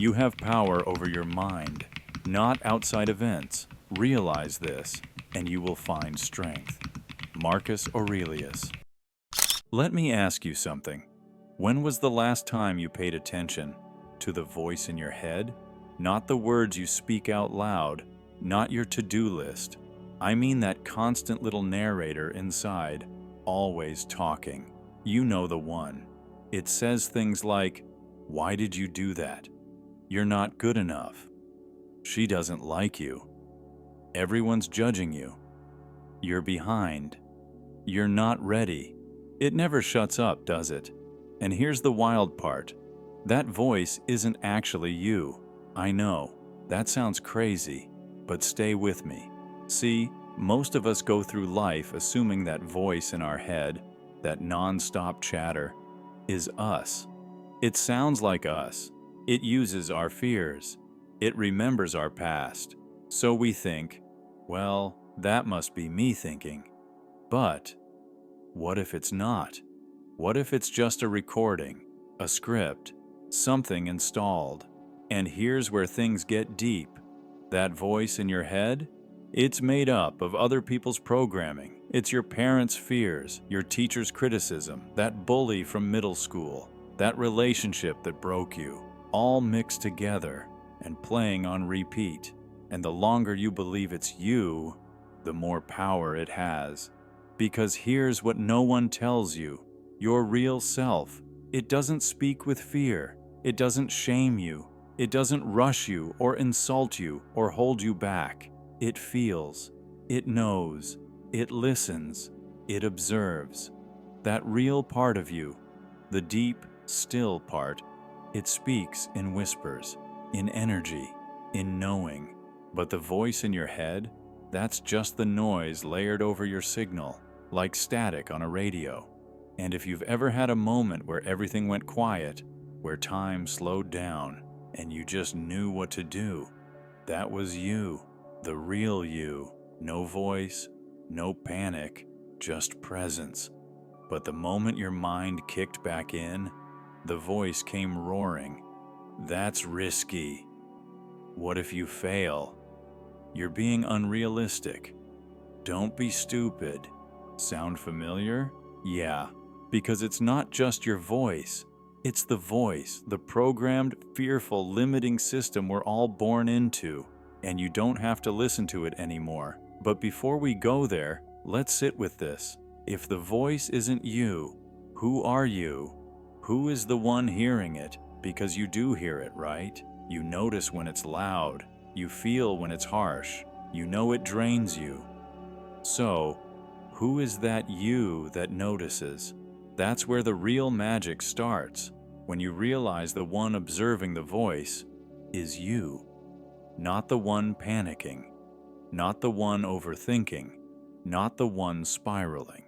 You have power over your mind, not outside events. Realize this, and you will find strength. Marcus Aurelius. Let me ask you something. When was the last time you paid attention to the voice in your head? Not the words you speak out loud, not your to-do list. I mean that constant little narrator inside, always talking. You know the one. It says things like, "Why did you do that? You're not good enough. She doesn't like you. Everyone's judging you. You're behind. You're not ready." It never shuts up, does it? And here's the wild part. That voice isn't actually you. I know, that sounds crazy, but stay with me. See, most of us go through life assuming that voice in our head, that non-stop chatter, is us. It sounds like us. It uses our fears. It remembers our past. So we think, well, that must be me thinking. But what if it's not? What if it's just a recording, a script, something installed? And here's where things get deep. That voice in your head? It's made up of other people's programming. It's your parents' fears, your teacher's criticism, that bully from middle school, that relationship that broke you, all mixed together and playing on repeat. And the longer you believe it's you, the more power it has. Because here's what no one tells you. Your real self. It doesn't speak with fear. It doesn't shame you. It doesn't rush you or insult you or hold you back. It feels. It knows. It listens. It observes. That real part of you, the deep, still part, it speaks in whispers, in energy, in knowing. But the voice in your head, that's just the noise layered over your signal, like static on a radio. And if you've ever had a moment where everything went quiet, where time slowed down, and you just knew what to do, that was you, the real you. No voice, no panic, just presence. But the moment your mind kicked back in, the voice came roaring. That's risky. What if you fail? You're being unrealistic. Don't be stupid. Sound familiar? Yeah, because it's not just your voice. It's the voice, the programmed, fearful, limiting system we're all born into, and you don't have to listen to it anymore. But before we go there, let's sit with this. If the voice isn't you, who are you? Who is the one hearing it? Because you do hear it, right? You notice when it's loud. You feel when it's harsh. You know it drains you. So, who is that you that notices? That's where the real magic starts, when you realize the one observing the voice is you. Not the one panicking, not the one overthinking, not the one spiraling.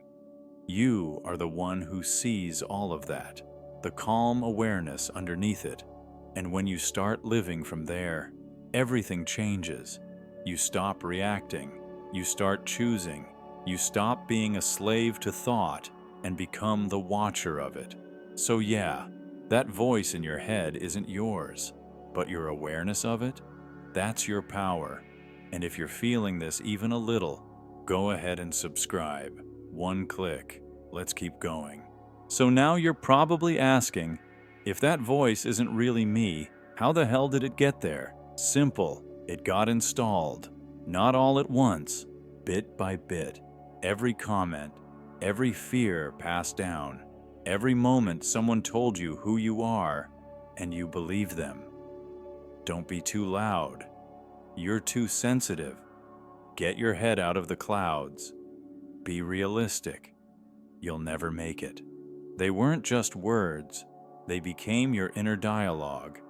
You are the one who sees all of that, the calm awareness underneath it. And when you start living from there, everything changes. You stop reacting, you start choosing, you stop being a slave to thought and become the watcher of it. So yeah, that voice in your head isn't yours, but your awareness of it, that's your power. And if you're feeling this even a little, go ahead and subscribe. One click. Let's keep going. So now you're probably asking, if that voice isn't really me, how the hell did it get there? Simple. It got installed. Not all at once, bit by bit. Every comment, every fear passed down. Every moment someone told you who you are, and you believed them. Don't be too loud. You're too sensitive. Get your head out of the clouds. Be realistic. You'll never make it. They weren't just words. They became your inner dialogue.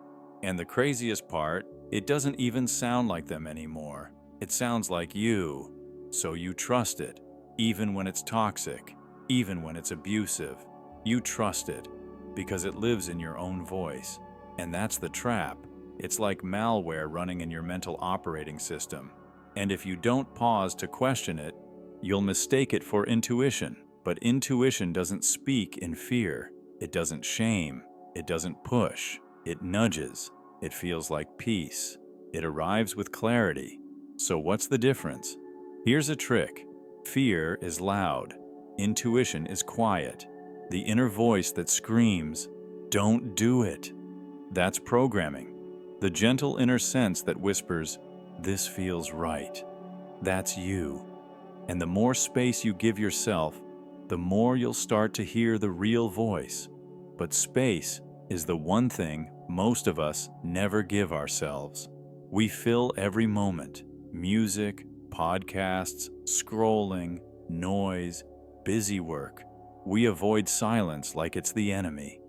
And the craziest part, it doesn't even sound like them anymore. It sounds like you. So you trust it, even when it's toxic, even when it's abusive. You trust it because it lives in your own voice. And that's the trap. It's like malware running in your mental operating system. And if you don't pause to question it, you'll mistake it for intuition. But intuition doesn't speak in fear. It doesn't shame. It doesn't push. It nudges. It feels like peace. It arrives with clarity. So what's the difference? Here's a trick. Fear is loud. Intuition is quiet. The inner voice that screams, "Don't do it." That's programming. The gentle inner sense that whispers, "This feels right." That's you. And the more space you give yourself, the more you'll start to hear the real voice. But space is the one thing most of us never give ourselves. We fill every moment. Music, podcasts, scrolling, noise, busy work. We avoid silence like it's the enemy.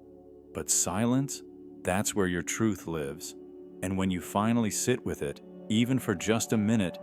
But silence, that's where your truth lives. And when you finally sit with it, even for just a minute,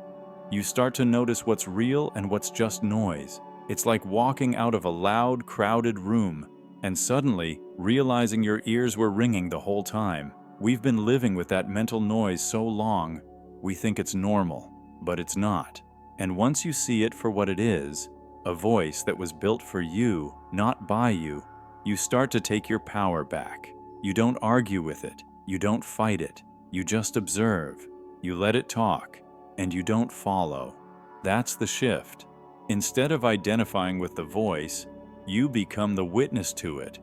you start to notice what's real and what's just noise. It's like walking out of a loud, crowded room and suddenly realizing your ears were ringing the whole time. We've been living with that mental noise so long, we think it's normal, but it's not. And once you see it for what it is, a voice that was built for you, not by you, you start to take your power back. You don't argue with it. You don't fight it. You just observe. You let it talk, and you don't follow. That's the shift. Instead of identifying with the voice, you become the witness to it,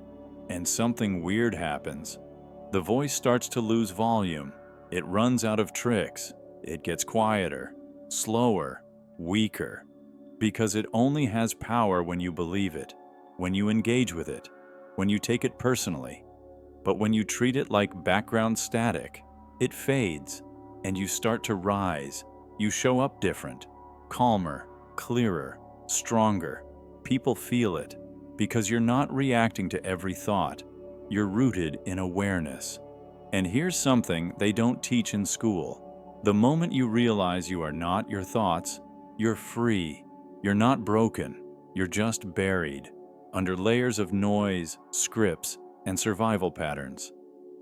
and something weird happens. The voice starts to lose volume. It runs out of tricks. It gets quieter, slower, weaker, because it only has power when you believe it, when you engage with it, when you take it personally. But when you treat it like background static, it fades, and you start to rise. You show up different, calmer, clearer, stronger. People feel it, because you're not reacting to every thought. You're rooted in awareness. And here's something they don't teach in school. The moment you realize you are not your thoughts, you're free. You're not broken. You're just buried under layers of noise, scripts, and survival patterns.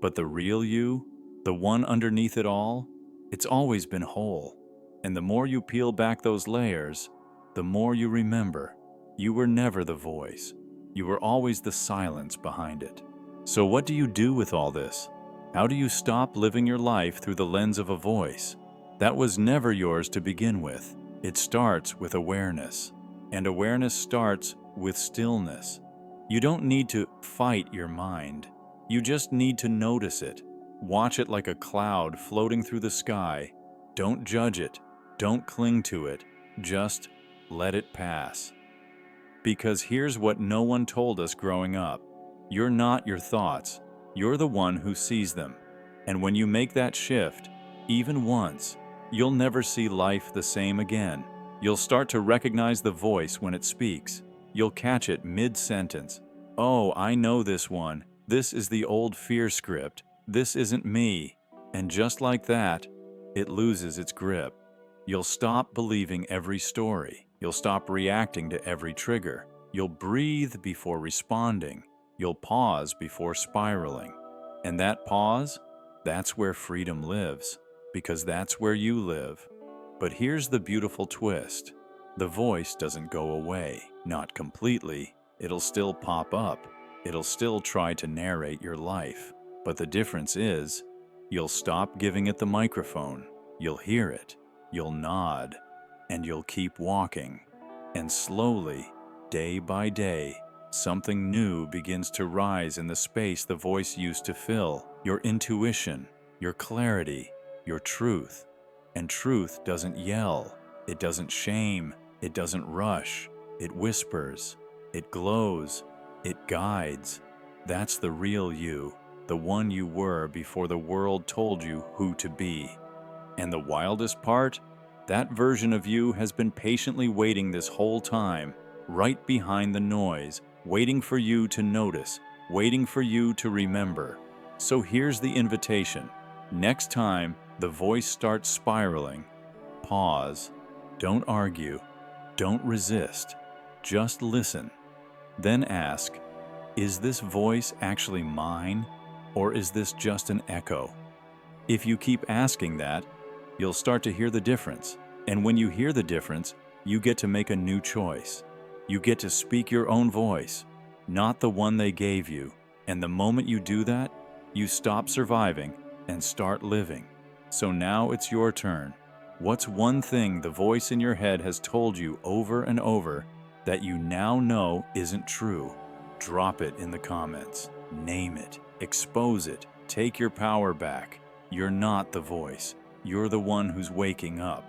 But the real you, the one underneath it all, it's always been whole. And the more you peel back those layers, the more you remember. You were never the voice. You were always the silence behind it. So what do you do with all this? How do you stop living your life through the lens of a voice that was never yours to begin with? It starts with awareness, and awareness starts with stillness. You don't need to fight your mind. You just need to notice it. Watch it like a cloud floating through the sky. Don't judge it. Don't cling to it. Just let it pass. Because here's what no one told us growing up. You're not your thoughts. You're the one who sees them. And when you make that shift, even once, you'll never see life the same again. You'll start to recognize the voice when it speaks. You'll catch it mid-sentence. Oh, I know this one. This is the old fear script. This isn't me. And just like that, it loses its grip. You'll stop believing every story. You'll stop reacting to every trigger. You'll breathe before responding. You'll pause before spiraling. And that pause, that's where freedom lives, because that's where you live. But here's the beautiful twist. The voice doesn't go away, not completely. It'll still pop up. It'll still try to narrate your life. But the difference is, you'll stop giving it the microphone. You'll hear it. You'll nod. And you'll keep walking. And slowly, day by day, something new begins to rise in the space the voice used to fill. Your intuition, your clarity, your truth. And truth doesn't yell. It doesn't shame. It doesn't rush. It whispers. It glows. It guides. That's the real you, the one you were before the world told you who to be. And the wildest part? That version of you has been patiently waiting this whole time, right behind the noise, waiting for you to notice, waiting for you to remember. So here's the invitation. Next time the voice starts spiraling, pause. Don't argue. Don't resist. Just listen. Then ask, is this voice actually mine, or is this just an echo? If you keep asking that, you'll start to hear the difference. And when you hear the difference, you get to make a new choice. You get to speak your own voice, not the one they gave you. And the moment you do that, you stop surviving and start living. So now it's your turn. What's one thing the voice in your head has told you over and over that you now know isn't true? Drop it in the comments. Name it. Expose it. Take your power back. You're not the voice. You're the one who's waking up.